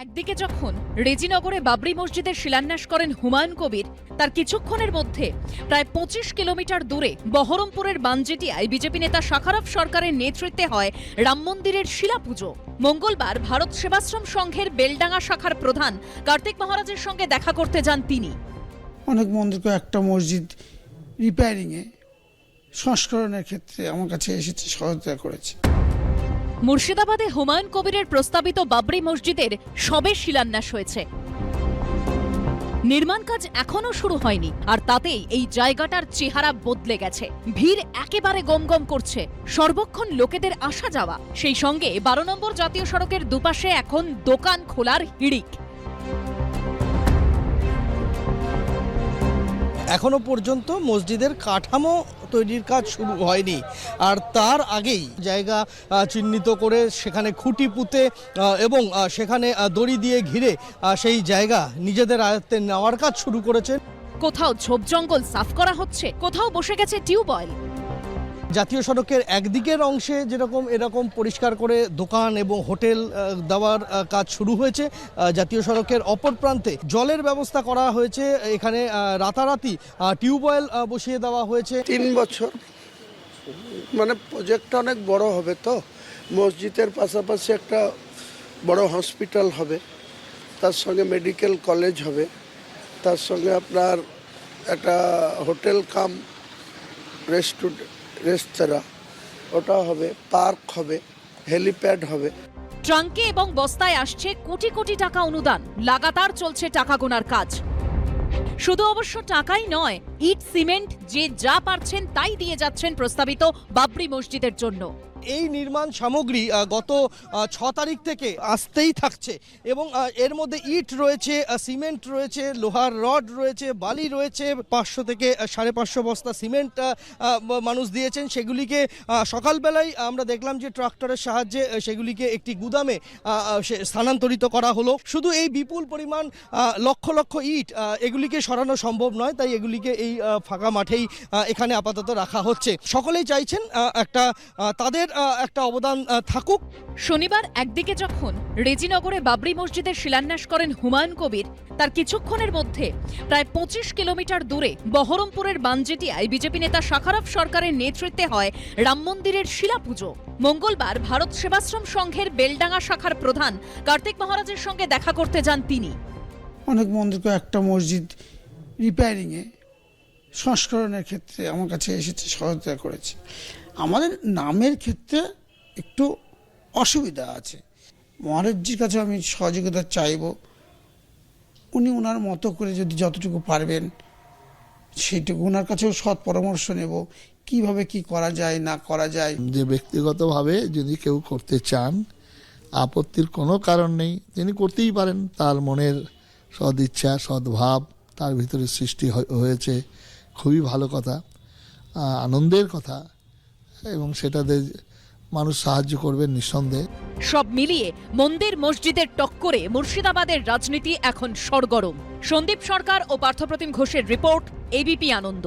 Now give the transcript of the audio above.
একদিকে যখন রেজিনগরে বাবরি মসজিদের শিলান্যাস করেন হুমায়ুন কবির, তার কিছুক্ষণের মধ্যে প্রায় ২৫ কিলোমিটার দূরে বহরমপুরের বানজেটিয়ায় বিজেপি নেতা শাখারফ সরকারের নেতৃত্বে হয় রাম মন্দিরের শিলাপুজো। মঙ্গলবার ভারত সেবাশ্রম সংঘের বেলডাঙ্গা শাখার প্রধান কার্তিক মহারাজের সঙ্গে দেখা করতে যান তিনি। অনেক মন্দিরকে একটা মসজিদ রিপেয়ারিংয়ে সংস্করণের ক্ষেত্রে আমার কাছে এসেছে, সহায়তা করেছে। মুর্শিদাবাদে হুমায়ুন কবিরের প্রস্তাবিত বাবরি মসজিদের সবে শিলান্যাস হয়েছে। নির্মাণ কাজ এখনো শুরু হয়নি, আর তাতেই এই জায়গাটার চেহারা বদলে গেছে। ভিড় একেবারে গমগম করছে, সর্বক্ষণ লোকেদের আসা যাওয়া। সেই সঙ্গে ১২ নম্বর জাতীয় সড়কের দুপাশে এখন দোকান খোলার হিড়িক। এখনো পর্যন্ত মসজিদের কাঠামো তৈরির কাজ শুরু হয়নি, আর তার আগেই জায়গা চিহ্নিত করে সেখানে খুঁটি পুঁতে এবং সেখানে দড়ি দিয়ে ঘিরে সেই জায়গা নিজেদের আয়ত্তে নেওয়ার কাজ শুরু করেছে। কোথাও ঝোপ জঙ্গল সাফ করা হচ্ছে, কোথাও বসে গেছে টিউবওয়েল। জাতীয় সড়কের একদিকের অংশে যেরকম এরকম পরিষ্কার করে দোকান এবং হোটেল দেওয়ার কাজ শুরু হয়েছে, জাতীয় সড়কের অপর প্রান্তে জলের ব্যবস্থা করা হয়েছে। এখানে রাতারাতি টিউবওয়েল বসিয়ে দেওয়া হয়েছে। ৩ বছর মানে প্রজেক্টটা অনেক বড় হবে, তো মসজিদের পাশাপাশি একটা বড় হসপিটাল হবে, তার সঙ্গে মেডিকেল কলেজ হবে, তার সঙ্গে আপনার একটা হোটেল কাম রেস্তোরাঁ ওটা হবে, পার্ক হবে, হেলিপ্যাড হবে। ট্রাঙ্কে এবং বস্তায় আসছে কোটি কোটি টাকা অনুদান। লাগাতার চলছে টাকা গোনার কাজ। শুধু অবশ্য টাকাই নয়, ইট সিমেন্ট যে যা পারছেন তাই দিয়ে যাচ্ছেন প্রস্তাবিত বাবরি মসজিদের জন্য। এই নির্মাণ সামগ্রী গত ৬ তারিখ থেকে আসতেই থাকছে, এবং এর মধ্যে ইট রয়েছে, সিমেন্ট রয়েছে, লোহার রড রয়েছে, বালি রয়েছে। ৫০০ থেকে ৫৫০ বস্তা সিমেন্ট মানুষ দিয়েছেন। সেগুলিকে সকালবেলায় আমরা দেখলাম যে ট্রাক্টরের সাহায্যে সেগুলিকে একটি গুদামে স্থানান্তরিত করা হলো। শুধু এই বিপুল পরিমাণ লক্ষ লক্ষ ইট এগুলিকে সরানো সম্ভব নয়, তাই এগুলিকে এই ফাঁকা মাঠেই এখানে আপাতত রাখা হচ্ছে। সকলেই চাইছেন তাদের একটা অবদান থাকুক। শনিবার একদিকে যখন রেজিনগরে বাবরি মসজিদের শিলান্যাস করেন হুমায়ুন কবির, তার কিছুক্ষণের মধ্যে প্রায় ২৫ কিলোমিটার দূরে বহরমপুরের বানজেটিয়ায় বিজেপি নেতা শাখারফ সরকারের নেতৃত্বে হয় রাম মন্দিরের শিলাপুজো। মঙ্গলবার ভারত সেবাশ্রম সংঘের বেলডাঙ্গা শাখার প্রধান কার্তিক মহারাজের সঙ্গে দেখা করতে যান তিনি। অনেক মন্দিরকে একটা মসজিদ রিপেয়ারিংয়ে সংস্করণের ক্ষেত্রে আমার কাছে এসেছে, সহায়তা করেছে। আমাদের নামের ক্ষেত্রে একটু অসুবিধা আছে। মহারাজজির কাছে আমি সহযোগিতা চাইব, উনি ওনার মতো করে যদি যতটুকু পারবেন সেইটুকু ওনার কাছেও সৎ পরামর্শ নেব, কিভাবে কি করা যায় না করা যায়। যে ব্যক্তিগতভাবে যদি কেউ করতে চান, আপত্তির কোনো কারণ নেই, তিনি করতেই পারেন। তার মনের সদিচ্ছা সদ্ভাব তার ভিতরে সৃষ্টি হয়েছে, খুবই ভালো কথা, আনন্দের কথা, এবং সেটাতে মানুষ সাহায্য করবেন নিঃসন্দেহে। সব মিলিয়ে মন্দির মসজিদের টক্করে মুর্শিদাবাদের রাজনীতি এখন সরগরম। সন্দীপ সরকার ও পার্থপ্রতিম ঘোষের রিপোর্ট, এবিপি আনন্দ।